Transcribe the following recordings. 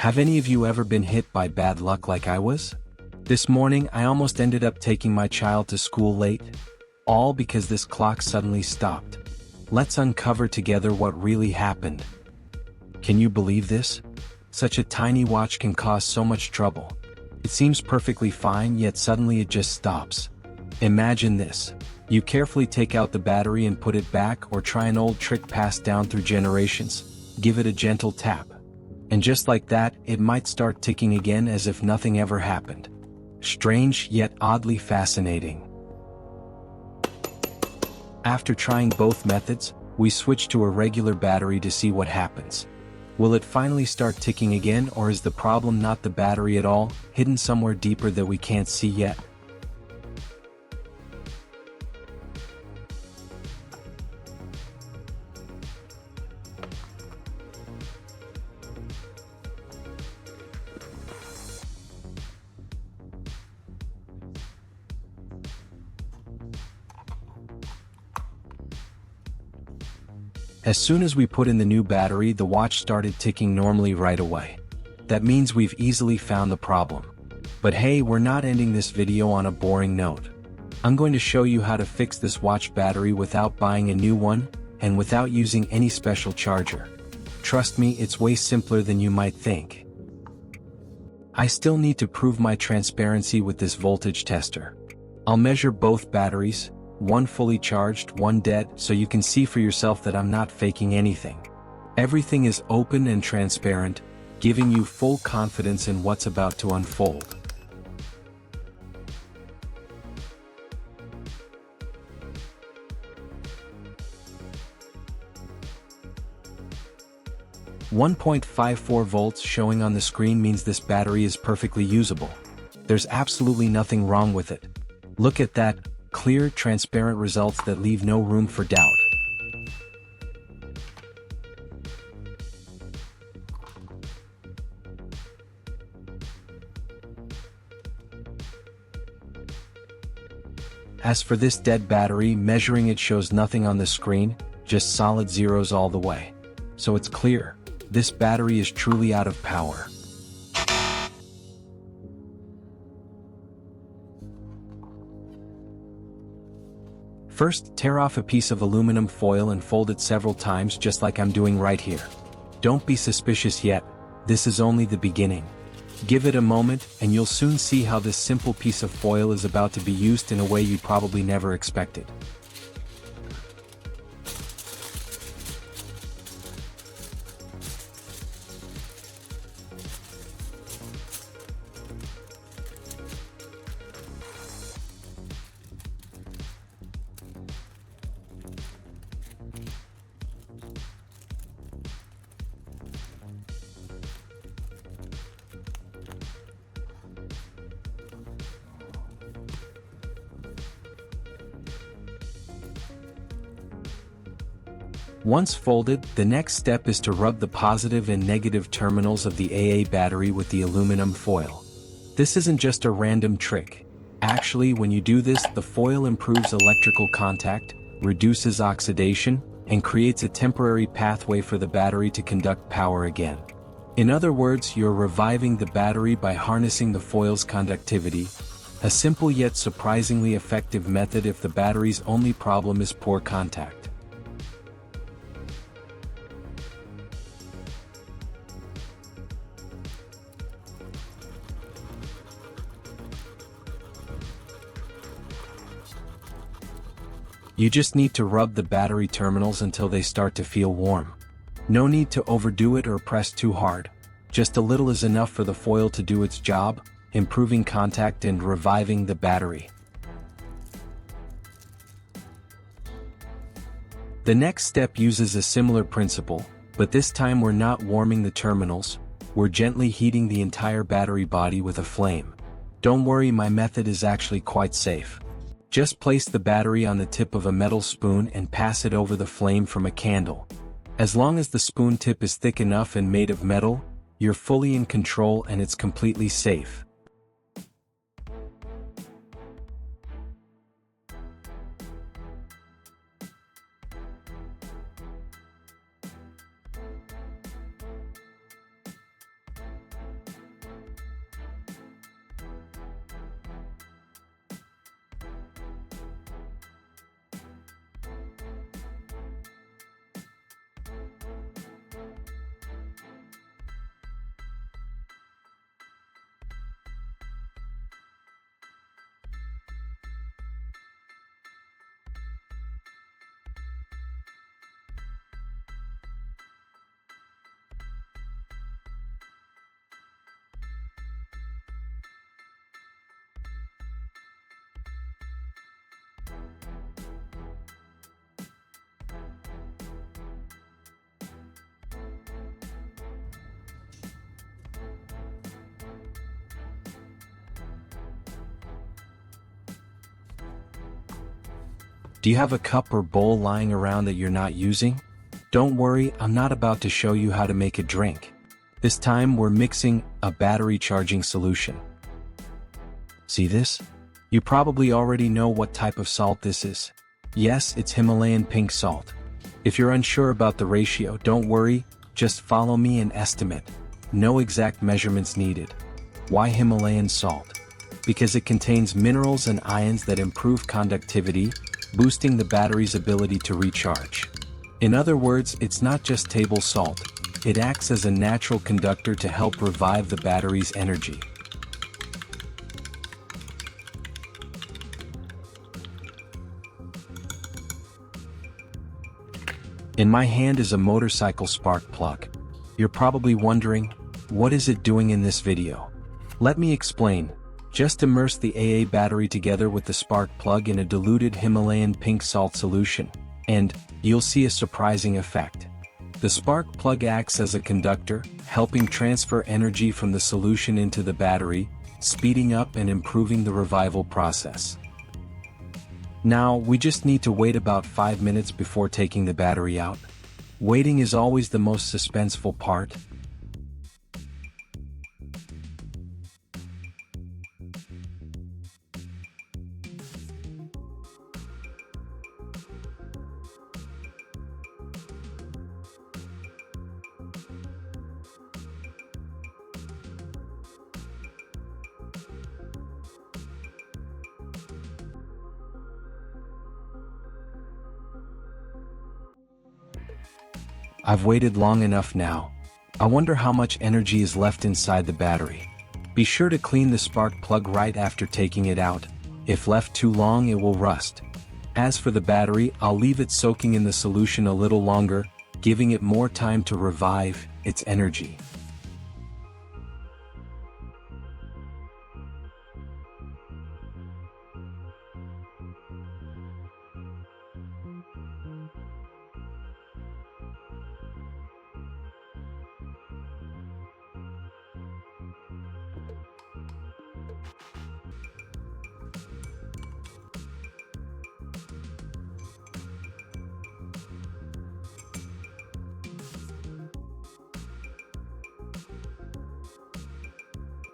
Have any of you ever been hit by bad luck like I was? This morning I almost ended up taking my child to school late. All because this clock suddenly stopped. Let's uncover together what really happened. Can you believe this? Such a tiny watch can cause so much trouble. It seems perfectly fine, yet suddenly it just stops. Imagine this. You carefully take out the battery and put it back, or try an old trick passed down through generations. Give it a gentle tap. And just like that, it might start ticking again as if nothing ever happened. Strange, yet oddly fascinating. After trying both methods, we switch to a regular battery to see what happens. Will it finally start ticking again, or is the problem not the battery at all, hidden somewhere deeper that we can't see yet? As soon as we put in the new battery, the watch started ticking normally right away. That means we've easily found the problem. But hey, we're not ending this video on a boring note. I'm going to show you how to fix this watch battery without buying a new one, and without using any special charger. Trust me, it's way simpler than you might think. I still need to prove my transparency with this voltage tester. I'll measure both batteries, one fully charged, one dead, so you can see for yourself that I'm not faking anything. Everything is open and transparent, giving you full confidence in what's about to unfold. .54 volts showing on the screen means this battery is perfectly usable. There's absolutely nothing wrong with it. Look at that. Clear, transparent results that leave no room for doubt. As for this dead battery, measuring it shows nothing on the screen, just solid zeros all the way. So it's clear, this battery is truly out of power. First, tear off a piece of aluminum foil and fold it several times, just like I'm doing right here. Don't be suspicious yet, this is only the beginning. Give it a moment, and you'll soon see how this simple piece of foil is about to be used in a way you probably never expected. Once folded, the next step is to rub the positive and negative terminals of the AA battery with the aluminum foil. This isn't just a random trick. Actually, when you do this, the foil improves electrical contact, reduces oxidation, and creates a temporary pathway for the battery to conduct power again. In other words, you're reviving the battery by harnessing the foil's conductivity. A simple yet surprisingly effective method if the battery's only problem is poor contact. You just need to rub the battery terminals until they start to feel warm. No need to overdo it or press too hard. Just a little is enough for the foil to do its job, improving contact and reviving the battery. The next step uses a similar principle, but this time we're not warming the terminals, we're gently heating the entire battery body with a flame. Don't worry, my method is actually quite safe. Just place the battery on the tip of a metal spoon and pass it over the flame from a candle. As long as the spoon tip is thick enough and made of metal, you're fully in control and it's completely safe. Do you have a cup or bowl lying around that you're not using? Don't worry, I'm not about to show you how to make a drink. This time we're mixing a battery charging solution. See this? You probably already know what type of salt this is. Yes, it's Himalayan pink salt. If you're unsure about the ratio, don't worry, just follow me and estimate. No exact measurements needed. Why Himalayan salt? Because it contains minerals and ions that improve conductivity, boosting the battery's ability to recharge. In other words, it's not just table salt. It acts as a natural conductor to help revive the battery's energy. In my hand is a motorcycle spark plug. You're probably wondering, what is it doing in this video? Let me explain. Just immerse the AA battery together with the spark plug in a diluted Himalayan pink salt solution, and you'll see a surprising effect. The spark plug acts as a conductor, helping transfer energy from the solution into the battery, speeding up and improving the revival process. Now, we just need to wait about 5 minutes before taking the battery out. Waiting is always the most suspenseful part. I've waited long enough now. I wonder how much energy is left inside the battery. Be sure to clean the spark plug right after taking it out. If left too long, it will rust. As for the battery, I'll leave it soaking in the solution a little longer, giving it more time to revive its energy.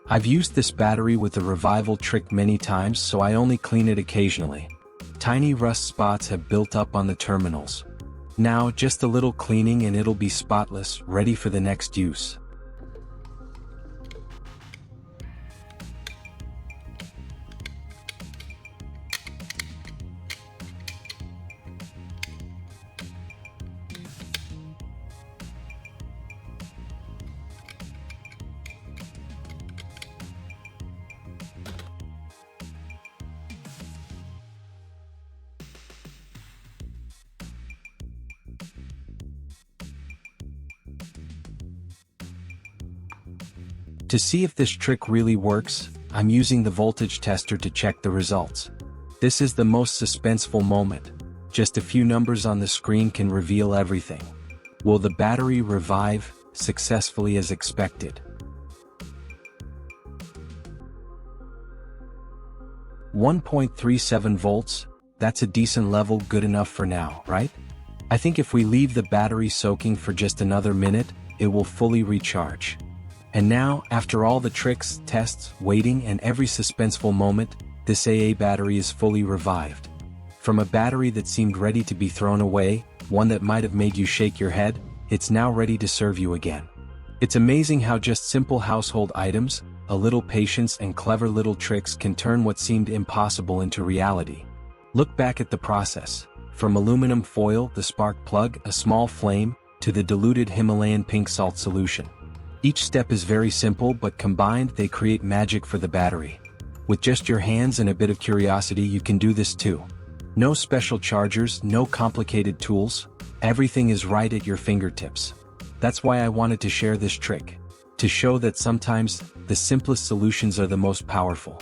I've used this battery with the revival trick many times, so I only clean it occasionally. Tiny rust spots have built up on the terminals. Now, just a little cleaning and it'll be spotless, ready for the next use. To see if this trick really works, I'm using the voltage tester to check the results. This is the most suspenseful moment. Just a few numbers on the screen can reveal everything. Will the battery revive successfully as expected? 1.37 volts, that's a decent level, good enough for now, right? I think if we leave the battery soaking for just another minute, it will fully recharge. And now, after all the tricks, tests, waiting, and every suspenseful moment, this AA battery is fully revived. From a battery that seemed ready to be thrown away, one that might have made you shake your head, it's now ready to serve you again. It's amazing how just simple household items, a little patience and clever little tricks can turn what seemed impossible into reality. Look back at the process. From aluminum foil, the spark plug, a small flame, to the diluted Himalayan pink salt solution. Each step is very simple, but combined they create magic for the battery. With just your hands and a bit of curiosity, you can do this too. No special chargers, no complicated tools, everything is right at your fingertips. That's why I wanted to share this trick, to show that sometimes the simplest solutions are the most powerful.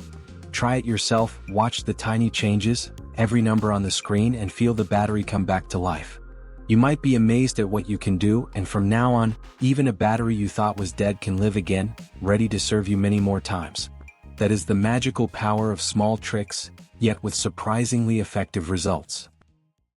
Try it yourself, watch the tiny changes, every number on the screen, and feel the battery come back to life. You might be amazed at what you can do, and from now on, even a battery you thought was dead can live again, ready to serve you many more times. That is the magical power of small tricks, yet with surprisingly effective results.